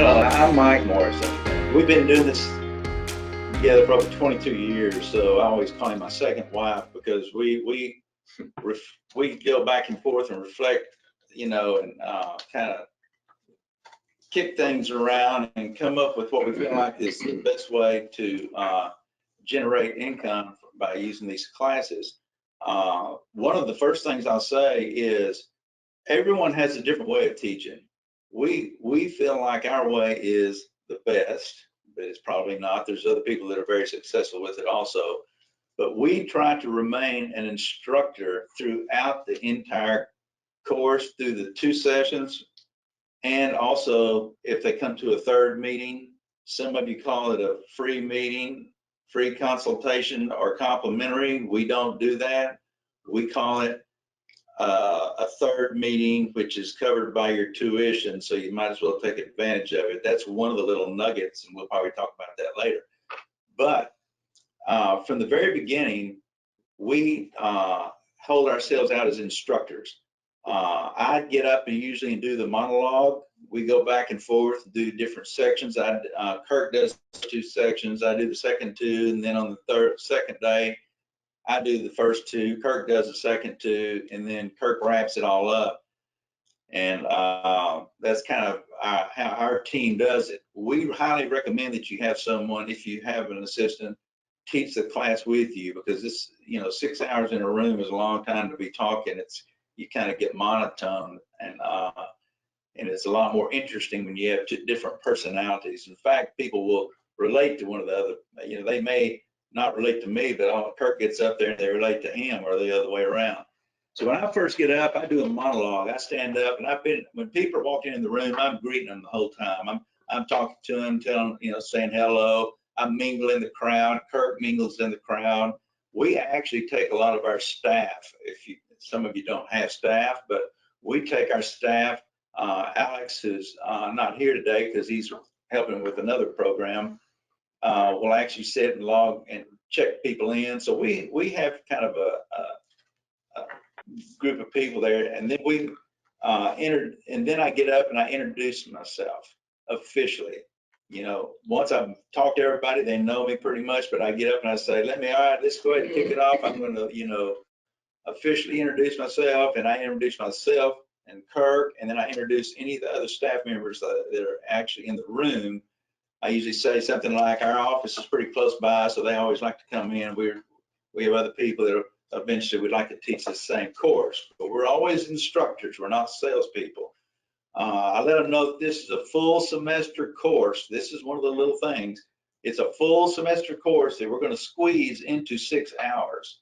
Hello, I'm Mike Morrison. We've been doing this together for over 22 years, so I always call him my second wife because we go back and forth and reflect, and kind of kick things around and come up with what we feel like is the best way to generate income by using these classes. One of the first things I'll say is everyone has a different way of teaching. We feel like our way is the best, but it's probably not. There's other people that are very successful with it also. But we try to remain an instructor throughout the entire course, through the 2 sessions, and also if they come to a third meeting. Some of you call it a free meeting, free consultation, or complimentary. We don't do that. We call it a third meeting, which is covered by your tuition, so you might as well take advantage of it. That's one of the little nuggets, and we'll probably talk about that later. But from the very beginning, we hold ourselves out as instructors. I get up and usually do the monologue. We go back and forth, do different sections. Kirk does 2 sections. I do the second 2, and then on the second day, I do the first 2. Kirk does the second 2, and then Kirk wraps it all up. And that's kind of how our team does it. We highly recommend that you have someone, if you have an assistant, teach the class with you, because this, 6 hours in a room is a long time to be talking. You kind of get monotone, and it's a lot more interesting when you have 2 different personalities. In fact, people will relate to one of the other. They may not relate to me, but Kirk gets up there and they relate to him, or the other way around. So when I first get up, I do a monologue. I stand up, and when people are walking in the room, I'm greeting them the whole time. I'm talking to them, saying hello. I'm mingling the crowd. Kirk mingles in the crowd. We actually take a lot of our staff. Some of you don't have staff, but we take our staff. Alex is not here today because he's helping with another program. Will actually sit and log and check people in. So we have kind of a group of people there, and then and then I get up and I introduce myself officially. Once I've talked to everybody, they know me pretty much, but I get up and I say, all right, let's go ahead and kick it off. I'm going to, officially introduce myself, and I introduce myself and Kirk, and then I introduce any of the other staff members that are actually in the room. I usually say something like, our office is pretty close by, so they always like to come in. We have other people that eventually would like to teach the same course, but we're always instructors. We're not salespeople. I let them know that this is a full semester course. This is one of the little things. It's a full semester course that we're going to squeeze into 6 hours.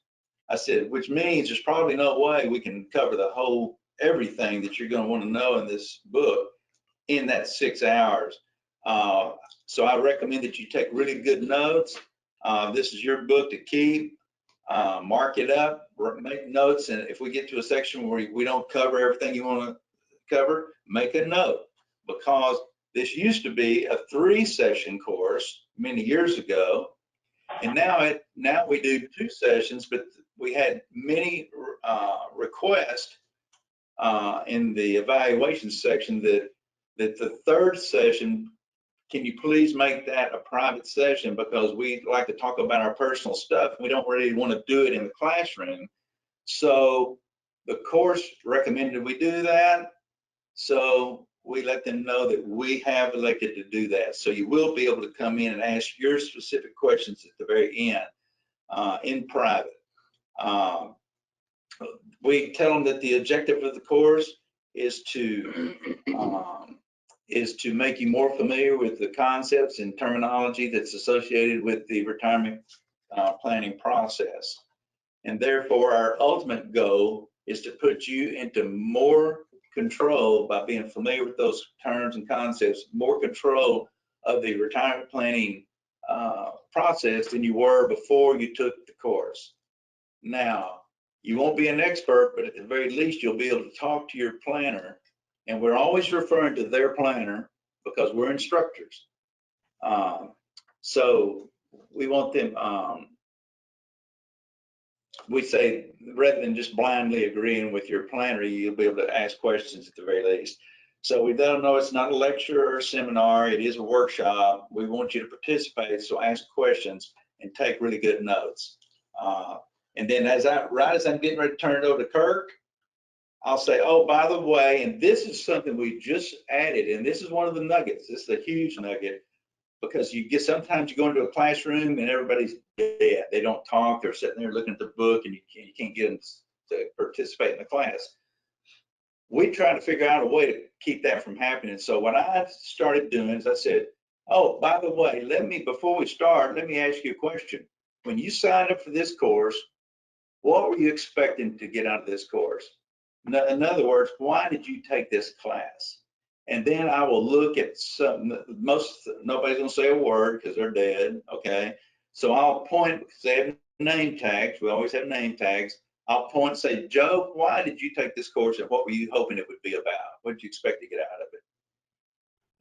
I said, which means there's probably no way we can cover everything that you're going to want to know in this book in that 6 hours. So I recommend that you take really good notes. This is your book to keep. Mark it up, make notes, and if we get to a section where we don't cover everything you want to cover, make a note, because this used to be a 3-session course many years ago, and now we do 2 sessions, but we had many requests in the evaluation section that the 3rd session, can you please make that a private session, because we like to talk about our personal stuff. We don't really want to do it in the classroom. So the course recommended we do that. So we let them know that we have elected to do that. So you will be able to come in and ask your specific questions at the very end in private. We tell them that the objective of the course is to make you more familiar with the concepts and terminology that's associated with the retirement planning process. And therefore, our ultimate goal is to put you into more control by being familiar with those terms and concepts, more control of the retirement planning process than you were before you took the course. Now, you won't be an expert, but at the very least, you'll be able to talk to your planner. And we're always referring to their planner because we're instructors. So we want them, we say, rather than just blindly agreeing with your planner, you'll be able to ask questions at the very least. So we let them know it's not a lecture or a seminar, it is a workshop. We want you to participate, so ask questions and take really good notes. And then right as I'm getting ready to turn it over to Kirk, I'll say, oh, by the way, and this is something we just added, and this is one of the nuggets. This is a huge nugget, because sometimes you go into a classroom and everybody's dead. They don't talk. They're sitting there looking at the book, and you can't get them to participate in the class. We try to figure out a way to keep that from happening. So what I started doing is I said, oh, by the way, before we start, let me ask you a question. When you signed up for this course, what were you expecting to get out of this course? In other words, why did you take this class? And then I will look at nobody's gonna say a word because they're dead, okay? So I'll point, because they have name tags, we always have name tags. I'll point and say, Joe, why did you take this course and what were you hoping it would be about? What did you expect to get out of it?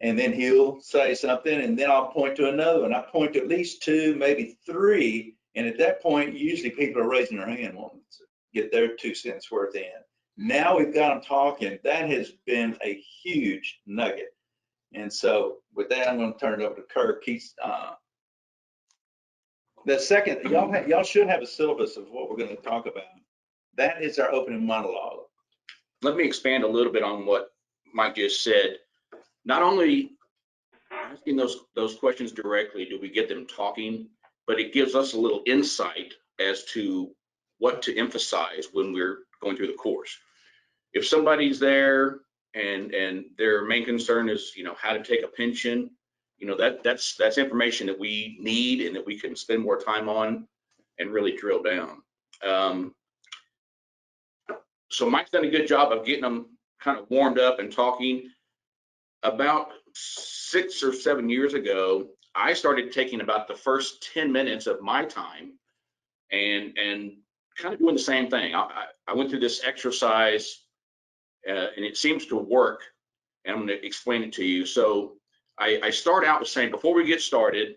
And then he'll say something, and then I'll point to another one. I point to at least 2, maybe 3, and at that point, usually people are raising their hand wanting to get their 2 cents worth in. Now we've got them talking. That has been a huge nugget. And so with that, I'm going to turn it over to Kirk. The second, y'all should have a syllabus of what we're going to talk about. That is our opening monologue. Let me expand a little bit on what Mike just said. Not only asking those questions directly do we get them talking, but it gives us a little insight as to what to emphasize when we're going through the course. If somebody's there and their main concern is, how to take a pension, that's information that we need and that we can spend more time on and really drill down. So Mike's done a good job of getting them kind of warmed up and talking. About 6 or 7 years ago, I started taking about the first 10 minutes of my time and kind of doing the same thing. I went through this exercise and it seems to work, and I'm going to explain it to you. So I start out with saying, before we get started,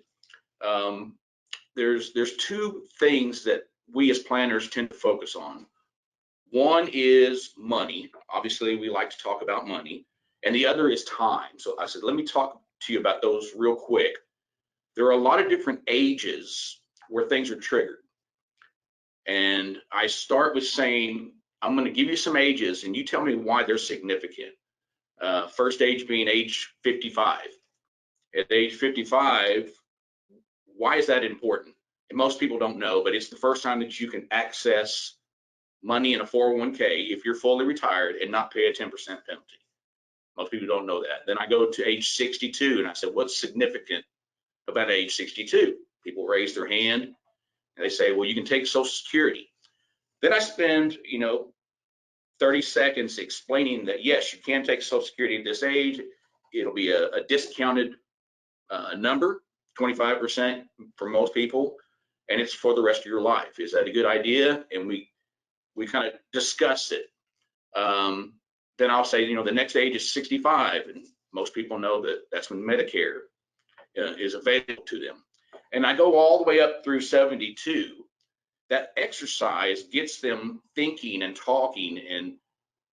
there's 2 things that we as planners tend to focus on. One is money. Obviously, we like to talk about money. And the other is time. So I said, let me talk to you about those real quick. There are a lot of different ages where things are triggered. And I start with saying, I'm going to give you some ages and you tell me why they're significant. First age being age 55. At age 55, why is that important? And most people don't know, but it's the first time that you can access money in a 401k if you're fully retired and not pay a 10% penalty. Most people don't know that. Then I go to age 62 and I said, what's significant about age 62? People raise their hand and they say, well, you can take Social Security. Then I spend, 30 seconds explaining that, yes, you can take Social Security at this age. It'll be a discounted number, 25% for most people, and it's for the rest of your life. Is that a good idea? And we kind of discuss it. Then I'll say, the next age is 65, and most people know that that's when Medicare is available to them. And I go all the way up through 72. That exercise gets them thinking and talking, and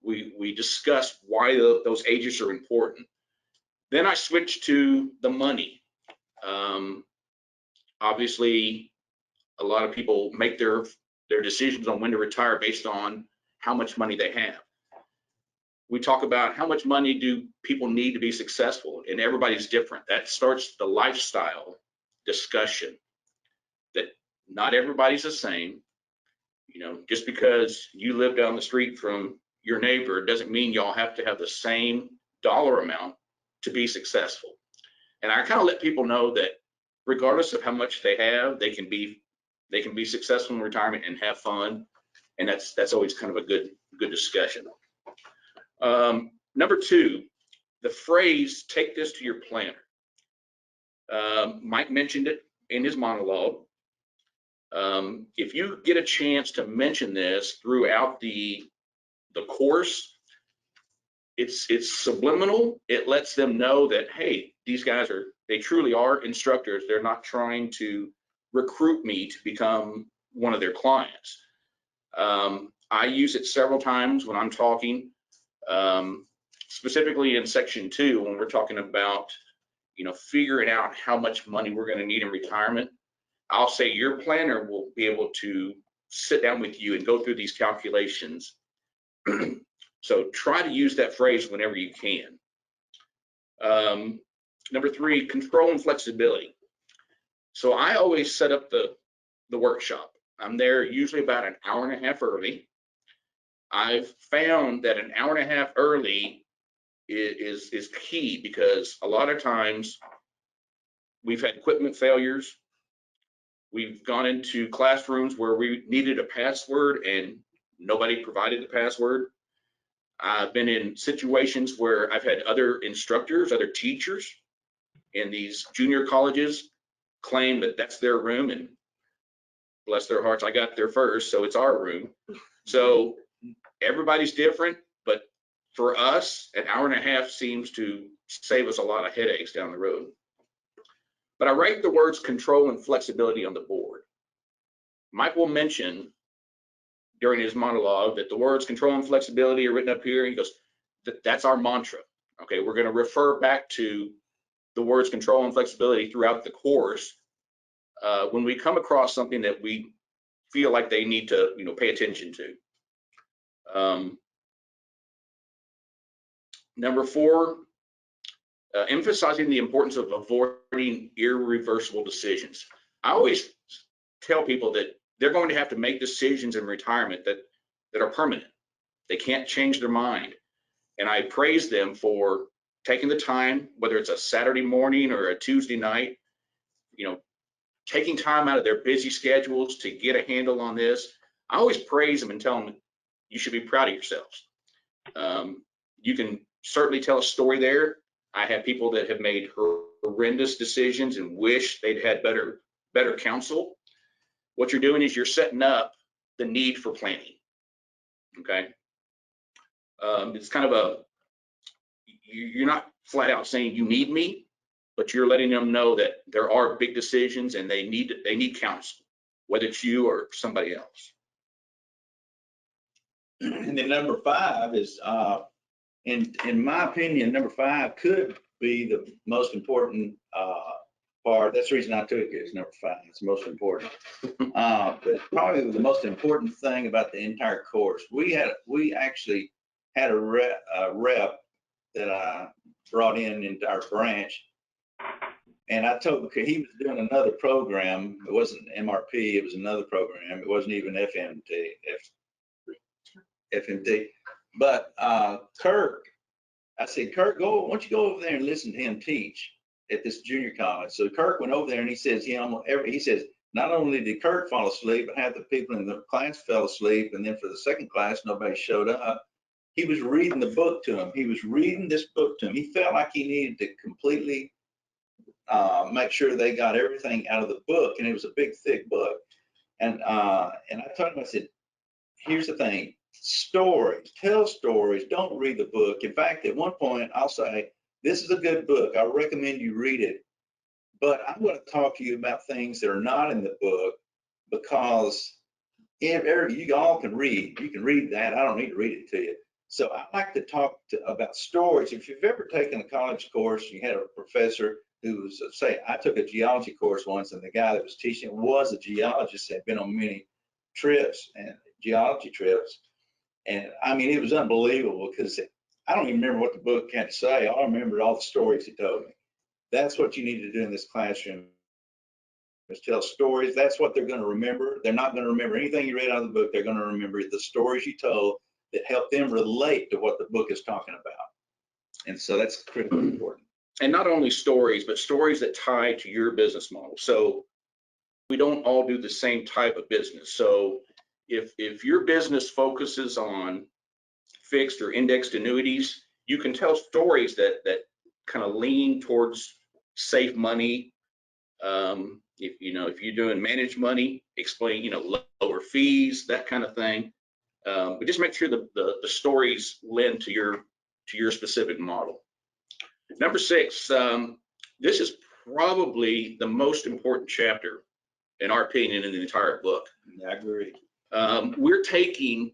we discuss why those ages are important. Then I switch to the money. Obviously, a lot of people make their decisions on when to retire based on how much money they have. We talk about how much money do people need to be successful, and everybody's different. That starts the lifestyle discussion, that not everybody's the same. Just because you live down the street from your neighbor doesn't mean y'all have to have the same dollar amount to be successful. And I kind of let people know that regardless of how much they have, they can be successful in retirement and have fun. And that's always kind of a good discussion. Number 2, the phrase, take this to your planner. Mike mentioned it in his monologue. If you get a chance to mention this throughout the course, it's subliminal. It lets them know that, hey, these guys they truly are instructors. They're not trying to recruit me to become one of their clients. I use it several times when I'm talking. specifically in section 2, when we're talking about, figuring out how much money we're going to need in retirement, I'll say your planner will be able to sit down with you and go through these calculations. So try to use that phrase whenever you can. Number 3, control and flexibility. So I always set up the workshop. I'm there usually about an hour and a half early. I've found that an hour and a half early is key, because a lot of times we've had equipment failures. We've gone into classrooms where we needed a password and nobody provided the password. I've been in situations where I've had other instructors, other teachers in these junior colleges claim that that's their room, and bless their hearts, I got there first, so it's our room. So everybody's different, but for us, an hour and a half seems to save us a lot of headaches down the road. But I write the words control and flexibility on the board. Mike will mention during his monologue that the words control and flexibility are written up here. He goes, that's our mantra. Okay, we're going to refer back to the words control and flexibility throughout the course when we come across something that we feel like they need to, pay attention to. Number 4, emphasizing the importance of avoiding irreversible decisions. I always tell people that they're going to have to make decisions in retirement that are permanent. They can't change their mind. And I praise them for taking the time, whether it's a Saturday morning or a Tuesday night, taking time out of their busy schedules to get a handle on this. I always praise them and tell them you should be proud of yourselves. You can certainly tell a story there. I have people that have made horrendous decisions and wish they'd had better counsel. What you're doing is you're setting up the need for planning. Okay. It's kind of you're not flat out saying you need me, but you're letting them know that there are big decisions and they need counsel, whether it's you or somebody else. And then number 5 is, in my opinion, number 5 could be the most important part. That's the reason I took it, is number 5. It's the most important. But probably the most important thing about the entire course, we actually had a rep that I brought into our branch, and I told him he was doing another program. It wasn't MRP, it was another program. It wasn't even FMD. But Kirk, I said, Kirk, why don't you go over there and listen to him teach at this junior college? So Kirk went over there and he says, he says, not only did Kirk fall asleep, but half the people in the class fell asleep. And then for the second class, nobody showed up. He was reading the book to him. He was reading this book to him. He felt like he needed to completely make sure they got everything out of the book. And it was a big, thick book. And I told him, I said, here's the thing. Stories, tell stories, don't read the book. In fact, at one point I'll say, this is a good book, I recommend you read it, but I'm going to talk to you about things that are not in the book, because you all can read, you can read that, I don't need to read it to you. So I like to talk about stories. If you've ever taken a college course, you had a professor who was, say, I took a geology course once, and the guy that was teaching was a geologist, had been on many trips and geology trips. And I mean, it was unbelievable, because I don't even remember what the book had to say. All I remember all the stories he told me. That's what you need to do in this classroom, is tell stories. That's what they're going to remember. They're not going to remember anything you read out of the book. They're going to remember the stories you told that help them relate to what the book is talking about. And so that's critically important. And not only stories, but stories that tie to your business model. So we don't all do the same type of business. So if your business focuses on fixed or indexed annuities, you can tell stories that kind of lean towards safe money. If you're doing managed money, explain lower fees, that kind of thing. But just make sure the stories lend to your specific model. Number 6, this is probably the most important chapter, in our opinion, in the entire book. I agree. We're taking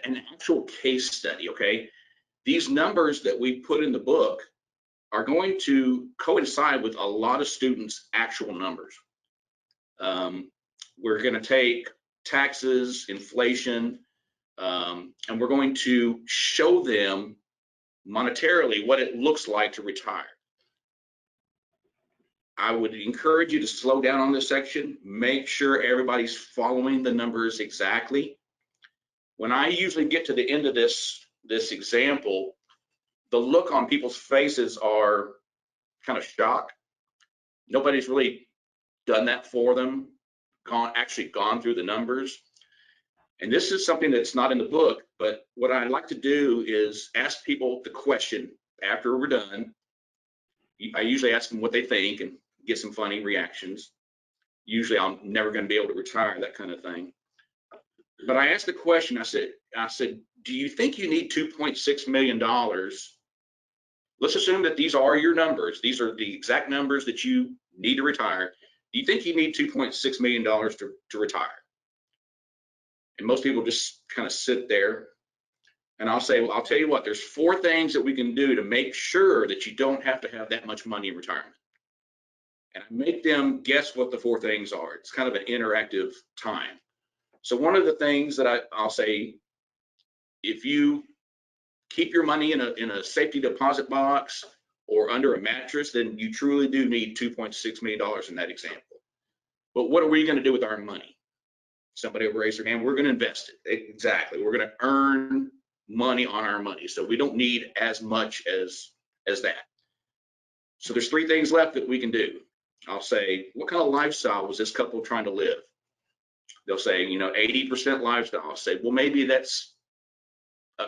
an actual case study, okay? these numbers that we put in the book are going to coincide with a lot of students' actual numbers. We're going to take taxes, inflation, and we're going to show them monetarily what it looks like to retire. I would encourage you to slow down on this section. Make sure everybody's following the numbers exactly. When I usually get to the end of this example, the look on people's faces are kind of shocked. Nobody's really done that for them, actually gone through the numbers. And this is something that's not in the book, but what I like to do is ask people the question after we're done. I usually ask them what they think and get some funny reactions. Usually I'm never going to be able to retire, that kind of thing. But I asked the question, I said, do you think you need $2.6 million? Let's assume that these are your numbers. These are the exact numbers that you need to retire. Do you think you need $2.6 million to retire? And most people just kind of sit there. And I'll say, well, I'll tell you what, there's 4 things that we can do to make sure that you don't have to have that much money in retirement. And I make them guess what the 4 things are. It's kind of an interactive time. So one of the things that I'll say, if you keep your money in a safety deposit box or under a mattress, then you truly do need $2.6 million in that example. But what are we going to do with our money? Somebody will raise their hand. We're going to invest it. Exactly. We're going to earn money on our money. So we don't need as much as that. So there's 3 things left that we can do. I'll say, what kind of lifestyle was this couple trying to live? They'll say, 80% lifestyle. I'll say, well, maybe that's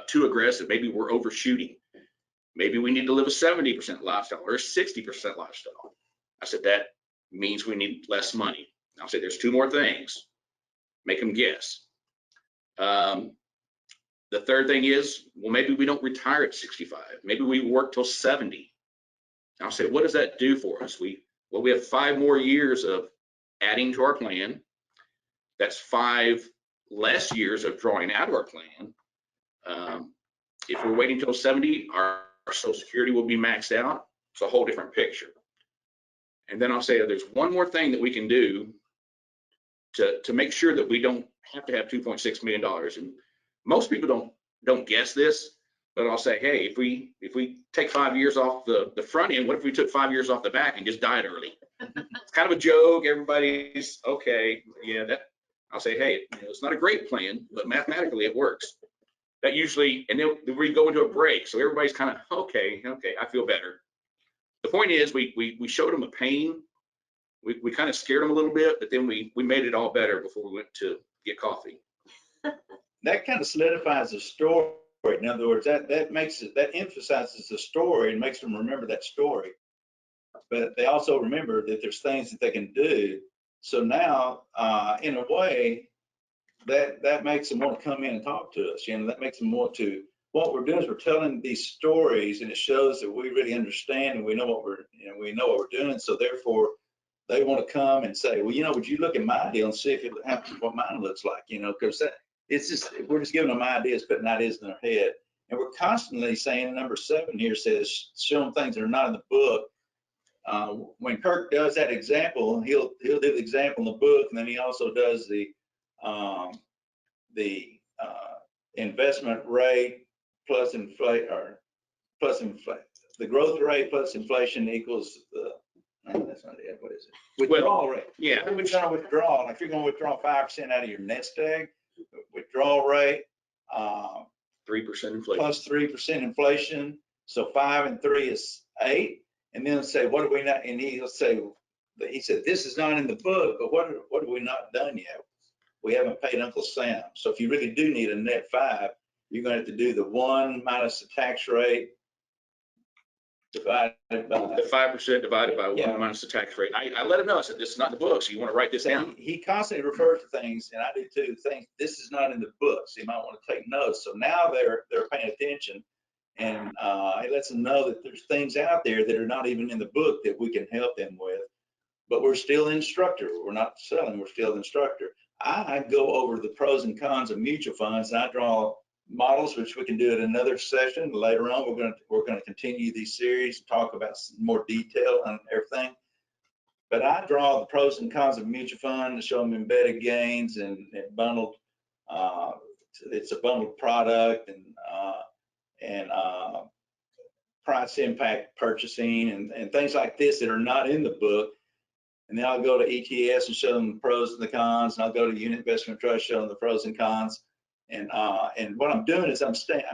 too aggressive. Maybe we're overshooting. Maybe we need to live a 70% lifestyle or a 60% lifestyle. I said, that means we need less money. I'll say, there's 2 more things. Make them guess. The third thing is, well, maybe we don't retire at 65. Maybe we work till 70. I'll say, what does that do for us? We have 5 more years of adding to our plan. That's 5 less years of drawing out of our plan. If we're waiting till 70, our Social Security will be maxed out. It's a whole different picture. And then I'll say there's one more thing that we can do to make sure that we don't have to have $2.6 million. And most people don't guess this, but I'll say, hey, if we take 5 years off the front end, what if we took 5 years off the back and just died early? It's kind of a joke. Everybody's okay. Yeah, I'll say, hey, it's not a great plan, but mathematically it works. That usually, and then we go into a break. So everybody's kind of, okay, I feel better. The point is we showed them a pain. We kind of scared them a little bit, but then we made it all better before we went to get coffee. That kind of solidifies the story. In other words, that emphasizes the story and makes them remember that story. But they also remember that there's things that they can do. So now, in a way, that makes them want to come in and talk to us. That makes them want to. What we're doing is we're telling these stories, and it shows that we really understand and we know what we're doing. So therefore, they want to come and say, well, would you look at my deal and see if it happens what mine looks like? Because we're just giving them ideas, putting ideas in their head, and we're constantly saying number 7 here says show them things that are not in the book. When Kirk does that example, he'll do the example in the book, and then he also does the investment rate plus inflation, the growth rate plus inflation equals the. No, that's not it. What is it? Withdrawal rate. Yeah. If you're going to withdraw 5% out of your nest egg, withdrawal rate 3% inflation plus 3% inflation. So 5 and 3 is 8. And then say, what do we not? And he said, this is not in the book, but what have we not done yet? We haven't paid Uncle Sam. So if you really do need a net 5, you're going to have to do the 1 minus the tax rate divided by the 5% divided by 1 minus the tax rate. I let him know. I said, this is not in the book, so you want to write this down. He constantly refers to things, and I do too, things, this is not in the book, so you might want to take notes. So now they're paying attention, and it lets them know that there's things out there that are not even in the book that we can help them with. But we're still instructor. We're not selling, we're still instructor. I go over the pros and cons of mutual funds, and I draw models, which we can do at another session later on. We're gonna continue these series, talk about some more detail on everything. But I draw the pros and cons of mutual fund to show them embedded gains and bundled. It's a bundled product and price impact purchasing and things like this that are not in the book. And then I'll go to ETS and show them the pros and the cons, and I'll go to Unit Investment Trust, show them the pros and cons. And what I'm doing is I'm kind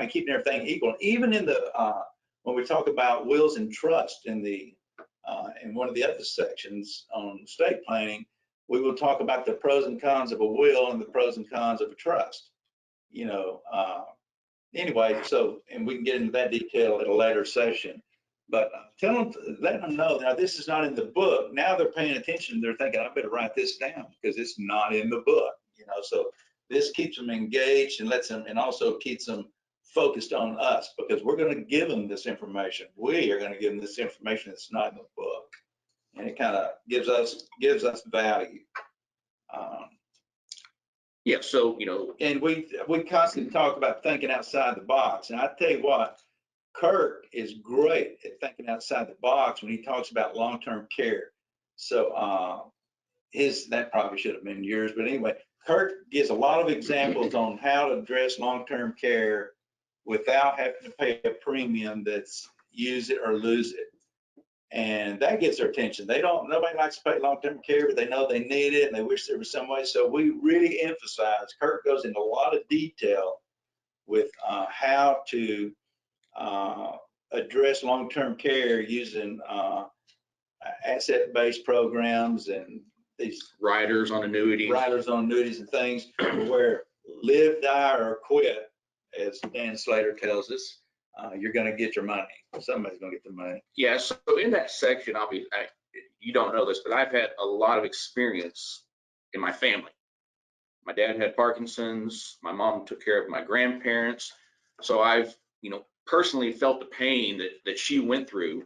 of keeping everything equal. Even in the when we talk about wills and trust in one of the other sections on estate planning, we will talk about the pros and cons of a will and the pros and cons of a trust. You know, anyway, so, and we can get into that detail at a later session. But let them know, now this is not in the book. Now they're paying attention. They're thinking, I better write this down because it's not in the book. You know, so this keeps them engaged and lets them, and also keeps them focused on us, because we're going to give them this information. We are going to give them this information that's not in the book, and it kind of gives us value. Yeah, so, you know, And we constantly talk about thinking outside the box. And I tell you what, Kirk is great at thinking outside the box when he talks about long-term care. So that probably should have been yours, but anyway, Kirk gives a lot of examples on how to address long-term care without having to pay a premium that's use it or lose it. And that gets their attention. Nobody likes to pay long-term care, but they know they need it and they wish there was some way. So we really emphasize, Kirk goes into a lot of detail with how to address long-term care using asset-based programs and these riders on annuities and things where live, die, or quit, as Dan Slater tells us, you're going to get your money. Somebody's going to get the money. Yeah, so in that section, you don't know this, but I've had a lot of experience in my family. My dad had Parkinson's. My mom took care of my grandparents. So I've, you know, personally felt the pain that she went through.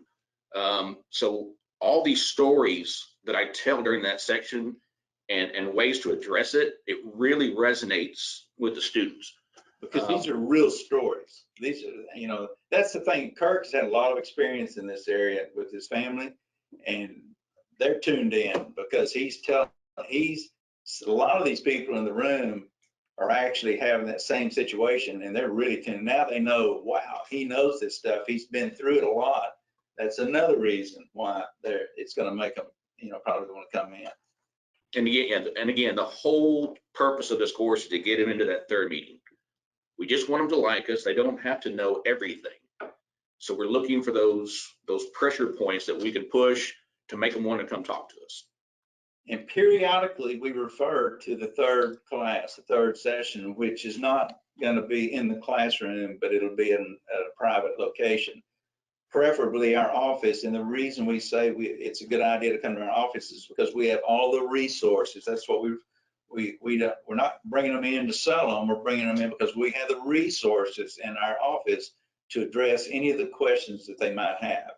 So all these stories that I tell during that section and ways to address it, it really resonates with the students. Because these are real stories. These are, you know, that's the thing. Kirk's had a lot of experience in this area with his family, and they're tuned in because a lot of these people in the room are actually having that same situation, and they're really tuned. Now they know, wow, he knows this stuff. He's been through it a lot. That's another reason why it's going to make them, you know, probably want to come in. And again, the whole purpose of this course is to get them into that third meeting. We just want them to like us. They don't have to know everything. So we're looking for those pressure points that we can push to make them want to come talk to us. And periodically we refer to the third class, the third session, which is not going to be in the classroom, but it'll be at a private location, preferably our office. And the reason we say it's a good idea to come to our office is because we have all the resources. That's what we're not bringing them in to sell them. We're bringing them in because we have the resources in our office to address any of the questions that they might have.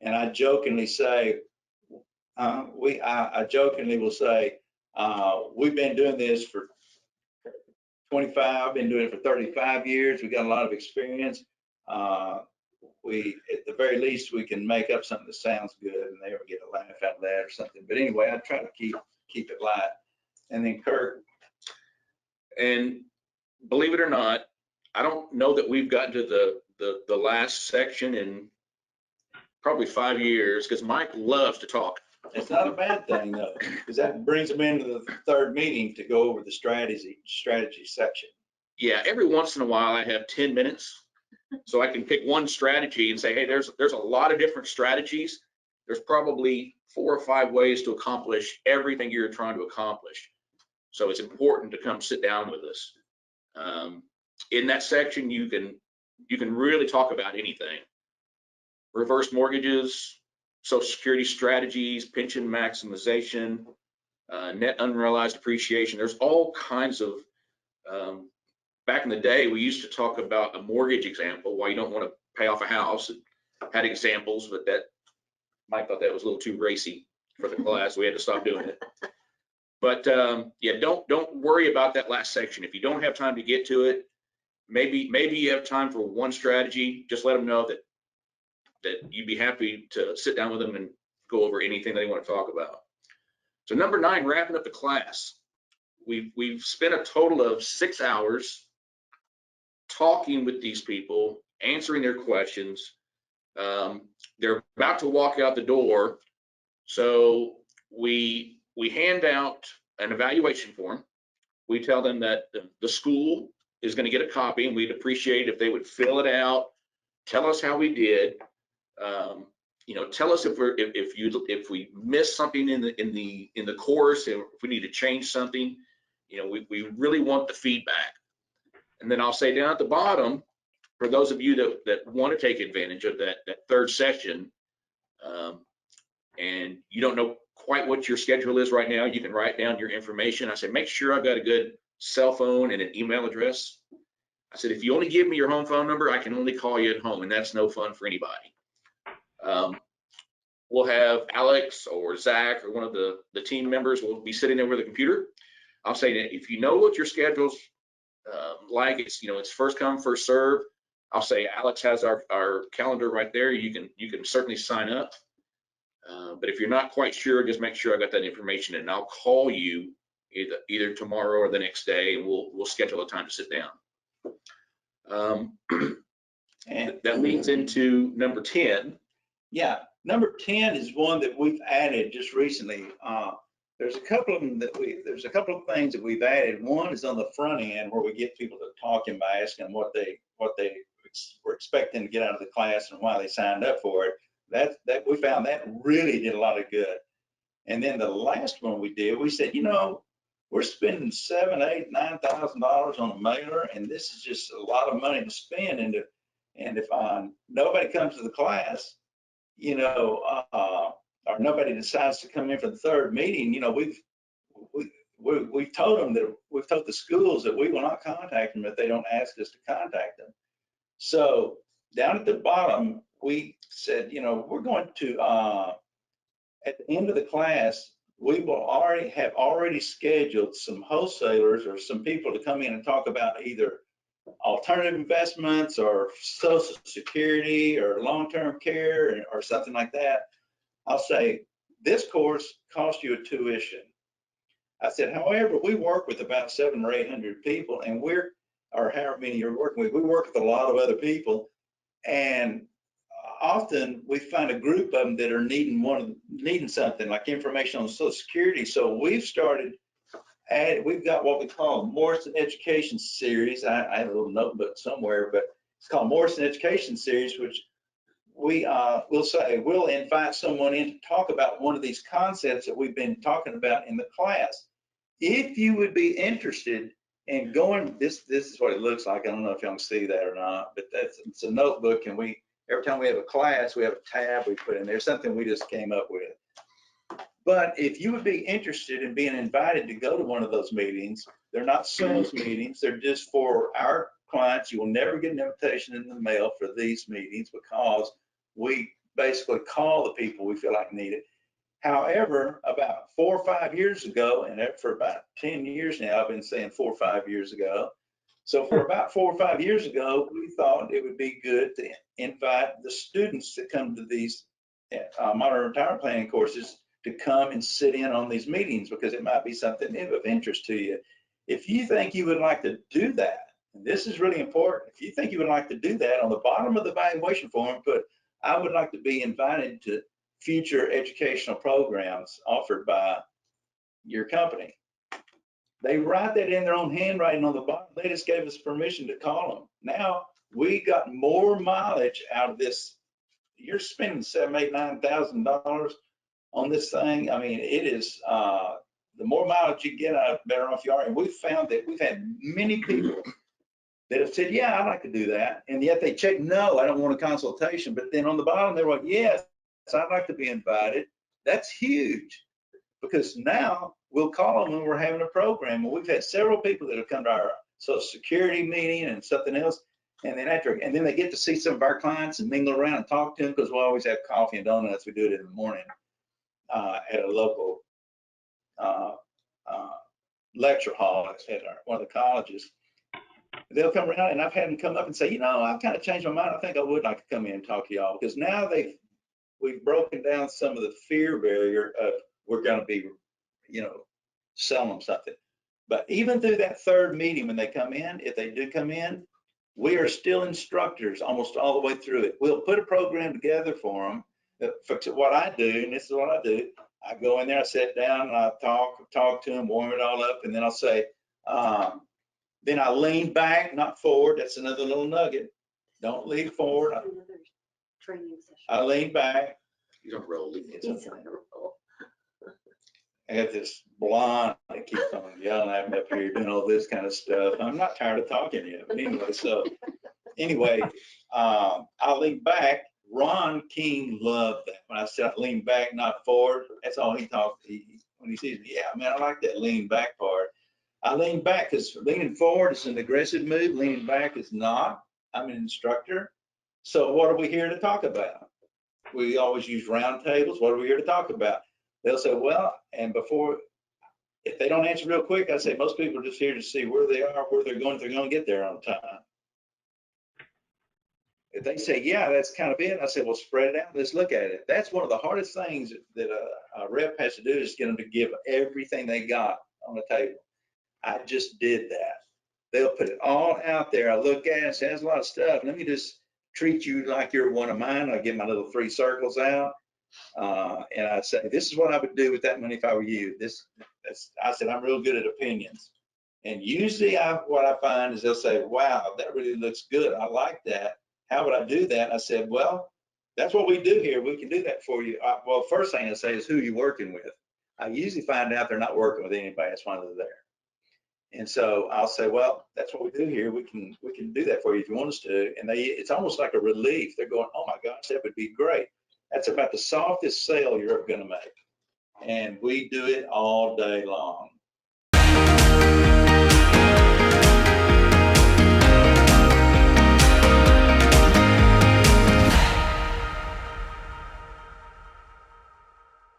And I jokingly say, I jokingly will say, we've been doing this for 25, been doing it for 35 years. We got a lot of experience. At the very least, we can make up something that sounds good and they ever get a laugh out of that or something. But anyway, I try to keep it light. And then Kirk. And believe it or not, I don't know that we've gotten to the last section in probably 5 years, because Mike loves to talk. It's not a bad thing though, because that brings them into the third meeting to go over the strategy section. Yeah, every once in a while I have 10 minutes, so I can pick one strategy and say, hey, there's a lot of different strategies. There's probably 4 or 5 ways to accomplish everything you're trying to accomplish. So it's important to come sit down with us. In that section, you can really talk about anything. Reverse mortgages, Social Security strategies, pension maximization, net unrealized appreciation. There's all kinds of, back in the day, we used to talk about a mortgage example, why you don't want to pay off a house, and had examples, but Mike thought that was a little too racy for the class. We had to stop doing it. But yeah, don't worry about that last section. If you don't have time to get to it, maybe you have time for one strategy. Just let them know that you'd be happy to sit down with them and go over anything they want to talk about. So number 9, wrapping up the class. We've spent a total of 6 hours talking with these people, answering their questions. They're about to walk out the door, so we hand out an evaluation form. We tell them that the school is going to get a copy, and we'd appreciate if they would fill it out, tell us how we did. Tell us if we missed something in the course, if we need to change something. We really want the feedback. And then I'll say down at the bottom, for those of you that want to take advantage of that third session, and you don't know quite what your schedule is right now, you can write down your information. I said, make sure I've got a good cell phone and an email address. I said, if you only give me your home phone number, I can only call you at home, and that's no fun for anybody. We'll have Alex or Zach or one of the team members will be sitting there with a computer. I'll say that if you know what your schedule's like, it's first come, first serve. I'll say Alex has our calendar right there. You can certainly sign up. But if you're not quite sure, just make sure I got that information, and I'll call you either tomorrow or the next day, and we'll schedule a time to sit down. And that leads into number 10. Yeah, number 10 is one that we've added just recently. There's a couple of things that we've added. One is on the front end, where we get people to talking by asking what they were expecting to get out of the class and why they signed up for it. That we found that really did a lot of good. And then the last one we did, we said, we're spending $7,000, $8,000, $9,000 on a mailer, and this is just a lot of money to spend. And if nobody comes to the class, or nobody decides to come in for the third meeting, we've told the schools that we will not contact them if they don't ask us to contact them. So down at the bottom, we said, we're going to, at the end of the class, we will already scheduled some wholesalers or some people to come in and talk about either alternative investments or Social Security or long-term care or something like that. I'll say, this course costs you a tuition. I said, however, we work with about 700 or 800 people, and or however many you're working with, we work with a lot of other people, and often we find a group of them that are needing something like information on Social Security. So we've got what we call Morrison Education Series. I have a little notebook somewhere, but it's called Morrison Education Series, which we'll invite someone in to talk about one of these concepts that we've been talking about in the class. If you would be interested in going, this is what it looks like. I don't know if y'all can see that or not, but it's a notebook, and every time we have a class, we have a tab we put in there, something we just came up with. But if you would be interested in being invited to go to one of those meetings, they're not sales meetings, they're just for our clients. You will never get an invitation in the mail for these meetings because we basically call the people we feel like need it. However, about 4 or 5 years ago, and for about 10 years now, I've been saying 4 or 5 years ago. So for about 4 or 5 years ago, we thought it would be good to invite the students that come to these modern retirement planning courses to come and sit in on these meetings, because it might be something of interest to you. If you think you would like to do that, and this is really important, if you think you would like to do that, on the bottom of the evaluation form, put, I would like to be invited to future educational programs offered by your company. They write that in their own handwriting on the bottom. They just gave us permission to call them. Now we got more mileage out of this. You're spending $7,000, $8,000, $9,000 on this thing. I mean, it is the more mileage you get out of it, the better off you are. And we've found that we've had many people that have said, yeah, I'd like to do that. And yet they check, no, I don't want a consultation. But then on the bottom, they're like, yes, I'd like to be invited. That's huge, because now we'll call them when we're having a program. And we've had several people that have come to our Social Security meeting and something else. And then they get to see some of our clients and mingle around and talk to them, because we always have coffee and donuts. We do it in the morning at a local lecture hall at one of the colleges. they'll come around, and I've had them come up and say, you know, I've kind of changed my mind. I think I would like to come in and talk to y'all, because now we've broken down some of the fear barrier of we're going to be, you know, selling them something. But even through that third meeting, when they come in, if they do come in, we are still instructors almost all the way through it. We'll put a program together for them. For what I do, and this is what I do, I go in there, I sit down, and I talk to them, warm it all up, and then I'll say, then I lean back, not forward. That's another little nugget. Don't lean forward. Another training session. I lean back. He's on a roll. He's on a roll. I got this blonde that keeps on yelling at me up here, doing all this kind of stuff. I'm not tired of talking to you, but anyway, I lean back. Ron King loved that. When I said I lean back, not forward, that's all he talked. When he sees me, yeah, man, I like that lean back part. I lean back because leaning forward is an aggressive move. Leaning back is not. I'm an instructor. So what are we here to talk about? We always use round tables. What are we here to talk about? They'll say, well, and if they don't answer real quick, I say most people are just here to see where they are, where they're going, if they're going to get there on time. If they say, yeah, that's kind of it, I say, well, spread it out. Let's look at it. That's one of the hardest things that a rep has to do, is get them to give everything they got on the table. I just did that. They'll put it all out there. I look at it and say, there's a lot of stuff. Let me just treat you like you're one of mine. I get my little 3 circles out. And I say, this is what I would do with that money if I were you. I said, I'm real good at opinions. And usually what I find is they'll say, wow, that really looks good. I like that. How would I do that? I said, well, that's what we do here. We can do that for you. Well, first thing I say is, who are you working with? I usually find out they're not working with anybody. That's why they're there. And so I'll say, well, that's what we do here. We can do that for you if you want us to. And it's almost like a relief. They're going, oh my gosh, that would be great. That's about the softest sale you're ever going to make. And we do it all day long.